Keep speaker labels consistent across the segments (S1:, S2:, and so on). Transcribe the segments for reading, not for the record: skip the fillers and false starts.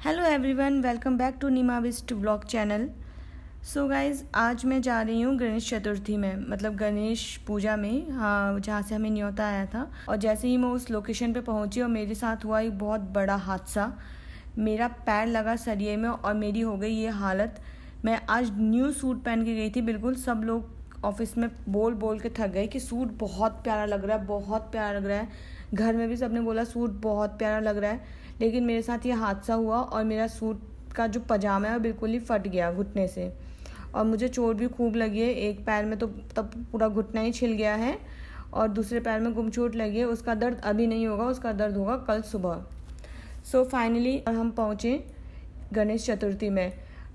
S1: Hello everyone, welcome back to नीमा विस्ट blog channel. So guys, आज मैं जा रही हूँ गणेश चतुर्थी में, मतलब गणेश पूजा में, हाँ, जहाँ से हमें न्योता आया था। और जैसे ही मैं उस लोकेशन पे पहुँची और मेरे साथ हुआ एक बहुत बड़ा हादसा। मेरा पैर लगा सरिये में और मेरी हो गई ये हालत। मैं आज न्यू सूट पहन के गई थी, बिल्कुल सब लोग ऑफिस में बोल बोल के थक गए कि सूट बहुत प्यारा लग रहा है, बहुत प्यारा लग रहा है। घर में भी सबने बोला सूट बहुत प्यारा लग रहा है। लेकिन मेरे साथ ये हादसा हुआ और मेरा सूट का जो पजामा है वो बिल्कुल ही फट गया घुटने से। और मुझे चोट भी खूब लगी है। एक पैर में तो तब पूरा घुटना ही छिल गया है और दूसरे पैर में गुमचोट लगी है। उसका दर्द अभी नहीं होगा, उसका दर्द होगा कल सुबह। सो फाइनली हम पहुँचे गणेश चतुर्थी में।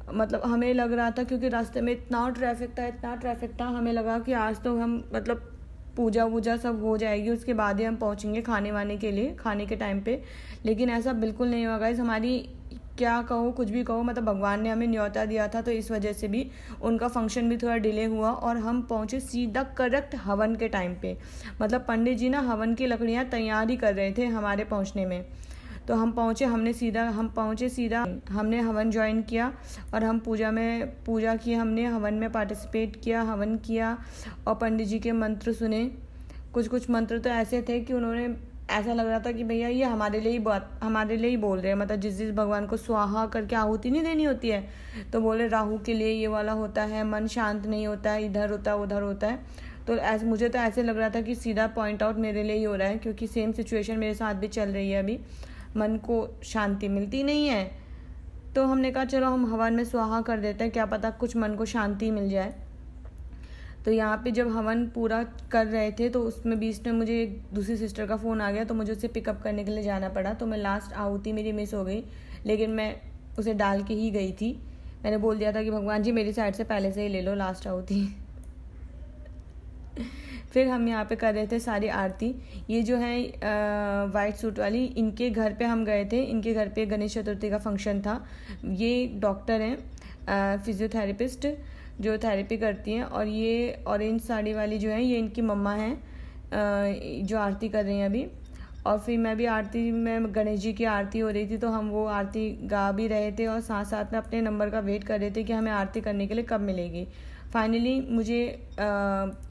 S1: मतलब हमें लग रहा था, क्योंकि रास्ते में इतना ट्रैफिक था, हमें लगा कि आज तो हम मतलब पूजा वूजा सब हो जाएगी, उसके बाद ही हम पहुंचेंगे खाने वाने के लिए, खाने के टाइम पे। लेकिन ऐसा बिल्कुल नहीं हुआ गाइस। हमारी क्या कहो, कुछ भी कहो, मतलब भगवान ने हमें न्योता दिया था, तो इस वजह से भी उनका फंक्शन भी थोड़ा डिले हुआ और हम पहुंचे सीधा करेक्ट हवन के टाइम पे। मतलब पंडित जी ना हवन की लकड़ियाँ तैयार ही कर रहे थे हमारे पहुँचने में। तो हम पहुँचे सीधा हमने हवन ज्वाइन किया और हम पूजा की, हमने हवन में पार्टिसिपेट किया, हवन किया और पंडित जी के मंत्र सुने। कुछ मंत्र तो ऐसे थे कि उन्होंने, ऐसा लग रहा था कि भैया ये हमारे लिए ही बोल रहे हैं। मतलब जिस भगवान को स्वाहा करके आहुति नहीं देनी होती है, तो बोले राहु के लिए ये वाला होता है, मन शांत नहीं होता है, इधर होता है उधर होता है। तो मुझे तो ऐसे लग रहा था कि सीधा पॉइंट आउट मेरे लिए ही हो रहा है, क्योंकि सेम सिचुएशन मेरे साथ भी चल रही है अभी। मन को शांति मिलती नहीं है, तो हमने कहा चलो हम हवन में स्वाहा कर देते हैं, क्या पता कुछ मन को शांति मिल जाए। तो यहाँ पे जब हवन पूरा कर रहे थे तो उसमें बीच में मुझे एक दूसरी सिस्टर का फ़ोन आ गया, तो मुझे उसे पिकअप करने के लिए जाना पड़ा। तो मैं लास्ट आहुति मेरी मिस हो गई, लेकिन मैं उसे डाल के ही गई थी। मैंने बोल दिया था कि भगवान जी मेरी साइड से पहले से ही ले लो लास्ट आहुति। फिर हम यहाँ पे कर रहे थे सारी आरती। ये जो है वाइट सूट वाली, इनके घर पे हम गए थे। इनके घर पे गणेश चतुर्थी का फंक्शन था। ये डॉक्टर हैं, फिजियोथेरेपिस्ट जो थेरेपी करती हैं। और ये ऑरेंज साड़ी वाली जो है ये इनकी मम्मा हैं, जो आरती कर रही हैं अभी। और फिर मैं भी आरती में, गणेश जी की आरती हो रही थी, तो हम वो आरती गा भी रहे थे और साथ साथ में अपने नंबर का वेट कर रहे थे कि हमें आरती करने के लिए कब मिलेगी। फाइनली मुझे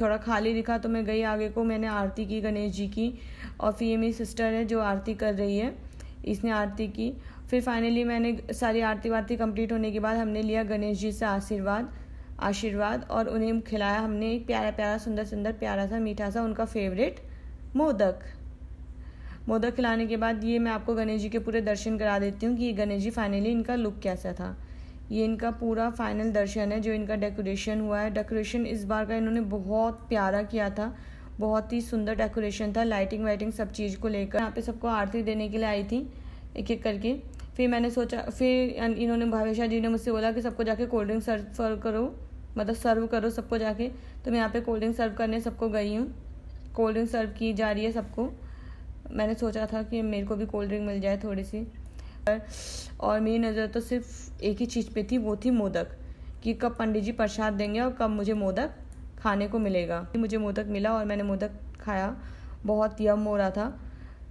S1: थोड़ा खाली दिखा तो मैं गई आगे को, मैंने आरती की गणेश जी की। और फिर ये मेरी सिस्टर है जो आरती कर रही है, इसने आरती की। फिर फाइनली मैंने सारी आरती वारती कंप्लीट होने के बाद हमने लिया गणेश जी से आशीर्वाद और उन्हें खिलाया हमने एक प्यारा सुंदर प्यारा सा मीठा सा उनका फेवरेट मोदक खिलाने के बाद ये मैं आपको गणेश जी के पूरे दर्शन करा देती हूँ कि गणेश जी फाइनली इनका लुक कैसा था। ये इनका पूरा फाइनल दर्शन है, जो इनका डेकोरेशन हुआ है। डेकोरेशन इस बार का इन्होंने बहुत प्यारा किया था, बहुत ही सुंदर डेकोरेशन था, लाइटिंग वाइटिंग सब चीज़ को लेकर। यहाँ पे सबको आरती देने के लिए आई थी एक एक करके। फिर मैंने सोचा, फिर इन्होंने भावेशा जी ने मुझसे बोला कि सबको जाके कोल्ड ड्रिंक सर्व करो सबको जाके। तो मैं यहाँ पे कोल्ड ड्रिंक सर्व करने सबको गई हूँ। कोल्ड ड्रिंक सर्व की जा रही है सबको। मैंने सोचा था कि मेरे को भी कोल्ड ड्रिंक मिल जाए थोड़ी सी। और मेरी नज़र तो सिर्फ एक ही चीज़ पे थी, वो थी मोदक, कि कब पंडित जी प्रसाद देंगे और कब मुझे मोदक खाने को मिलेगा। मुझे मोदक मिला और मैंने मोदक खाया, बहुत यम हो रहा था।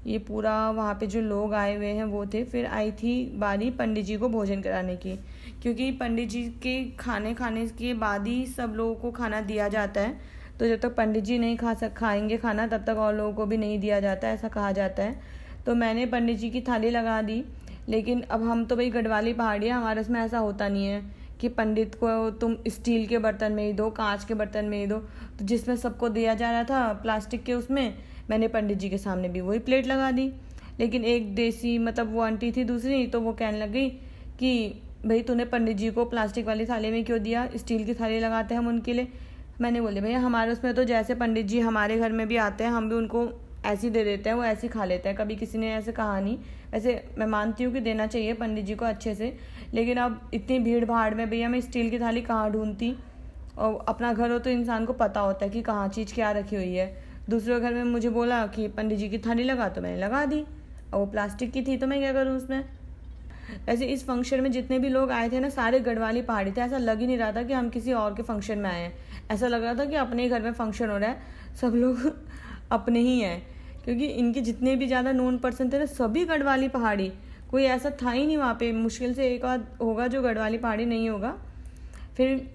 S1: ये पूरा वहाँ पे जो लोग आए हुए हैं वो थे। फिर आई थी बारी पंडित जी को भोजन कराने की, क्योंकि पंडित जी के खाने के बाद ही सब लोगों को खाना दिया जाता है। तो जब तक पंडित जी नहीं खाएंगे खाना, तब तक और लोगों को भी नहीं दिया जाता, ऐसा कहा जाता है। तो मैंने पंडित जी की थाली लगा दी। लेकिन अब हम तो भाई गढ़वाली पहाड़ी है, हमारे उसमें ऐसा होता नहीं है कि पंडित को तुम स्टील के बर्तन में ही दो, कांच के बर्तन में ही दो। तो जिसमें सबको दिया जा रहा था प्लास्टिक के, उसमें मैंने पंडित जी के सामने भी वही प्लेट लगा दी। लेकिन एक देसी, मतलब वो आंटी थी दूसरी, तो वो कहने लग गई कि भाई तूने पंडित जी को प्लास्टिक वाली थाली में क्यों दिया, स्टील की थाली लगाते हैं हम उनके लिए। मैंने बोले भैया हमारे उसमें तो जैसे पंडित जी हमारे घर में भी आते हैं, हम भी उनको ऐसी दे देते हैं, वो ऐसी खा लेते हैं, कभी किसी ने ऐसे कहा नहीं। वैसे मैं मानती हूँ कि देना चाहिए पंडित जी को अच्छे से, लेकिन अब इतनी भीड़ भाड़ में भैया मैं स्टील की थाली कहाँ ढूंढती। और अपना घर हो तो इंसान को पता होता है कि कहाँ चीज़ क्या रखी हुई है। दूसरे घर में मुझे बोला कि पंडित जी की थाली लगा, तो मैंने लगा दी, और वो प्लास्टिक की थी तो मैं क्या करूँ उसमें। वैसे इस फंक्शन में जितने भी लोग आए थे ना, सारे गढ़वाली पहाड़ी थे। ऐसा लग ही नहीं रहा था कि हम किसी और के फंक्शन में आए हैं, ऐसा लग रहा था कि अपने ही घर में फंक्शन हो रहा है, सब लोग अपने ही हैं। क्योंकि इनके जितने भी ज़्यादा नोन पर्सन थे ना, सभी गढ़वाली पहाड़ी, कोई ऐसा था ही नहीं वहाँ पे, मुश्किल से एक आध होगा जो गढ़वाली पहाड़ी नहीं होगा। फिर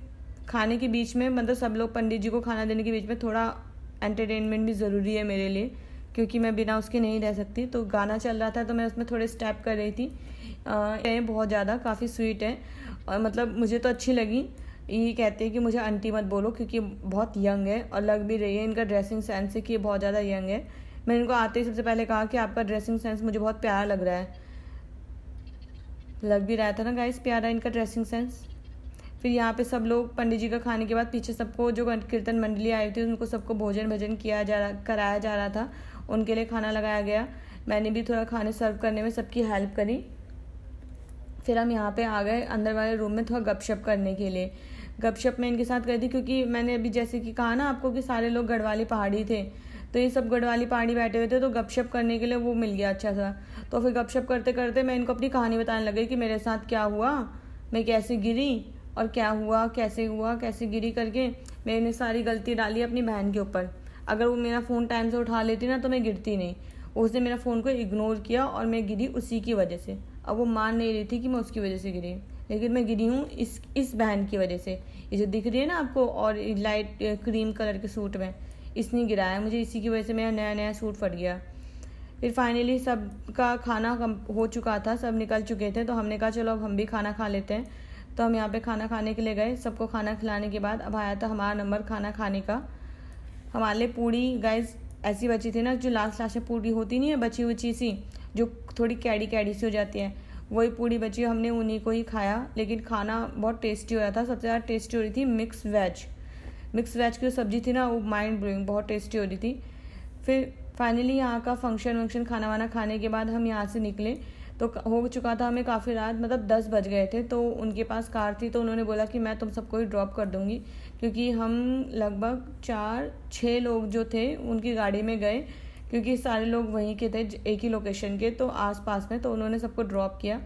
S1: खाने के बीच में मतलब सब लोग पंडित जी को खाना देने के बीच में थोड़ा एंटरटेनमेंट भी ज़रूरी है मेरे लिए, क्योंकि मैं बिना उसके नहीं रह सकती। तो गाना चल रहा था तो मैं उसमें थोड़े स्टेप कर रही थी। ये बहुत ज़्यादा काफ़ी स्वीट है और मतलब मुझे तो अच्छी लगी। ये कहते हैं कि मुझे आंटी मत बोलो क्योंकि बहुत यंग है और लग भी रही है इनका ड्रेसिंग सेंस से कि बहुत ज़्यादा यंग है। मैंने इनको आते ही सबसे पहले कहा कि आपका ड्रेसिंग सेंस मुझे बहुत प्यारा लग रहा है। लग भी रहा था ना गाइस प्यारा इनका ड्रेसिंग सेंस। फिर यहाँ पे सब लोग पंडित जी का खाने के बाद पीछे सबको जो कीर्तन मंडली आई थी उनको सबको भोजन भजन कराया जा रहा था, उनके लिए खाना लगाया गया। मैंने भी थोड़ा खाने सर्व करने में सबकी हेल्प करी। फिर हम यहाँ पे आ गए अंदर वाले रूम में थोड़ा गपशप करने के लिए। गपशप मैं इनके साथ करी थी क्योंकि मैंने अभी जैसे कि कहा ना आपको कि सारे लोग गढ़वाली पहाड़ी थे, तो ये सब गढ़वाली पहाड़ी बैठे हुए थे तो गपशप करने के लिए वो मिल गया अच्छा सा। तो फिर गपशप करते करते मैं इनको अपनी कहानी बताने लगी कि मेरे साथ क्या हुआ, मैं कैसे गिरी और क्या हुआ कैसे गिरी करके। मैंने सारी गलती डाली अपनी बहन के ऊपर। अगर वो मेरा फ़ोन टाइम से उठा लेती ना तो मैं गिरती नहीं। उसने मेरा फ़ोन को इग्नोर किया और मैं गिरी उसी की वजह से। अब वो मान नहीं रही थी कि मैं उसकी वजह से गिरी, लेकिन मैं गिरी हूँ इस बहन की वजह से। ये जो दिख रही है ना आपको और लाइट क्रीम कलर के सूट में, इसने गिराया मुझे, इसी की वजह से मेरा नया सूट फट गया। फिर फाइनली सबका खाना हो चुका था, सब निकल चुके थे, तो हमने कहा चलो अब हम भी खाना खा लेते हैं। तो हम यहाँ पे खाना खाने के लिए गए। सबको खाना खिलाने के बाद अब आया था हमारा नंबर खाना खाने का। हमारे लिए पूड़ी गाइस ऐसी बची थी ना, जो लास्ट में पूड़ी होती नहीं है बची हुई सी, जो थोड़ी कैडी सी हो जाती है, वही पूड़ी बची। हमने उन्हीं को ही खाया, लेकिन खाना बहुत टेस्टी हो रहा था। सबसे ज़्यादा टेस्टी हो रही थी मिक्स वेज की जो सब्ज़ी थी ना, वो माइंड ब्लोइंग बहुत टेस्टी हो रही थी। फिर फाइनली यहाँ का फंक्शन खाना वाना खाने के बाद हम यहाँ से निकले तो हो चुका था हमें काफ़ी रात, मतलब 10 बज गए थे। तो उनके पास कार थी तो उन्होंने बोला कि मैं तुम सबको ही ड्रॉप कर दूँगी, क्योंकि हम लगभग 4-6 लोग जो थे उनकी गाड़ी में गए, क्योंकि सारे लोग वहीं के थे एक ही लोकेशन के, तो आसपास में। तो उन्होंने सबको ड्रॉप किया।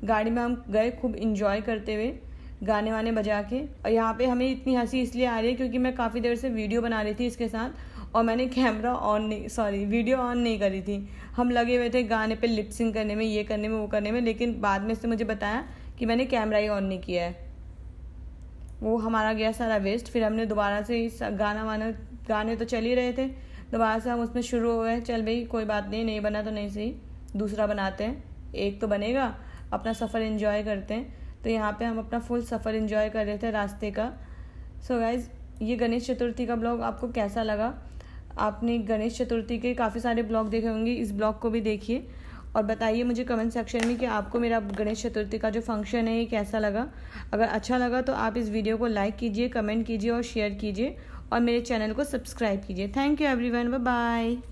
S1: गाड़ी में हम गए खूब इंजॉय करते हुए गाने वाने बजा के। और यहाँ पे हमें इतनी हंसी इसलिए आ रही है क्योंकि मैं काफ़ी देर से वीडियो बना रही थी इसके साथ और मैंने वीडियो ऑन नहीं करी थी। हम लगे हुए थे गाने पे लिपसिंग करने में, ये करने में वो करने में, लेकिन बाद में से मुझे बताया कि मैंने कैमरा ही ऑन नहीं किया है। वो हमारा गया सारा वेस्ट। फिर हमने दोबारा से गाने तो चल ही रहे थे, दोबारा से हम उसमें शुरू हो गए। चल भाई कोई बात नहीं बना तो नहीं सही, दूसरा बनाते हैं, एक तो बनेगा, अपना सफ़र एंजॉय करते हैं। तो यहाँ पे हम अपना फुल सफ़र एंजॉय कर रहे थे रास्ते का। सो गाइज ये गणेश चतुर्थी का ब्लॉग आपको कैसा लगा? आपने गणेश चतुर्थी के काफ़ी सारे ब्लॉग देखे होंगे, इस ब्लॉग को भी देखिए और बताइए मुझे कमेंट सेक्शन में कि आपको मेरा गणेश चतुर्थी का जो फंक्शन है ये कैसा लगा। अगर अच्छा लगा तो आप इस वीडियो को लाइक कीजिए, कमेंट कीजिए और शेयर कीजिए और मेरे चैनल को सब्सक्राइब कीजिए। Thank you everyone, bye bye.